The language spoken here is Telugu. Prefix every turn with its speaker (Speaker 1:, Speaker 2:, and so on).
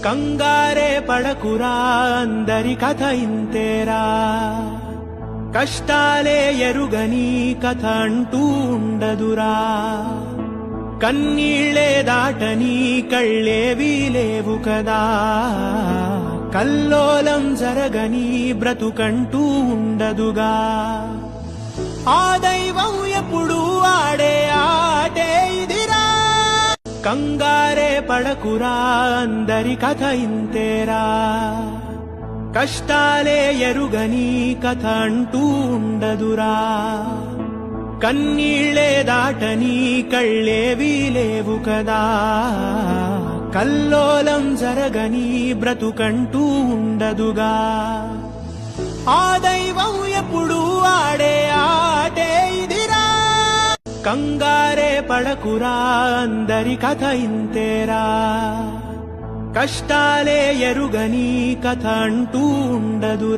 Speaker 1: కంగారే పడకురా అందరి కథ ఇంతేరా, కష్టాలే ఎరుగని కథ అంటూ ఉండదురా, కన్నీళ్లే దాటని కళ్ళేవీ లేవు కదా, కల్లోలం జరగని బ్రతుకంటూ ఉండదుగా, ఆ దైవం ఎప్పుడు ఆడే ఆటే ఇదిరా, కంగారే పడకురా అందరి కథ ఇంతేరా, కష్టాలే ఎరుగని కథ అంటూ ఉండదురా, కన్నీళ్లే దాటని కళ్ళేవీ లేవు కదా, కల్లోలం జరగని బ్రతుకంటూ ఉండదుగా, ఆ దైవం ఎప్పుడు ఆడే ఆటే ఇదిరా, కంగారే పడకురా అందరి కథ ఇంతేరా, కష్టాలే ఎరుగని కథ అంటూ ఉండదు.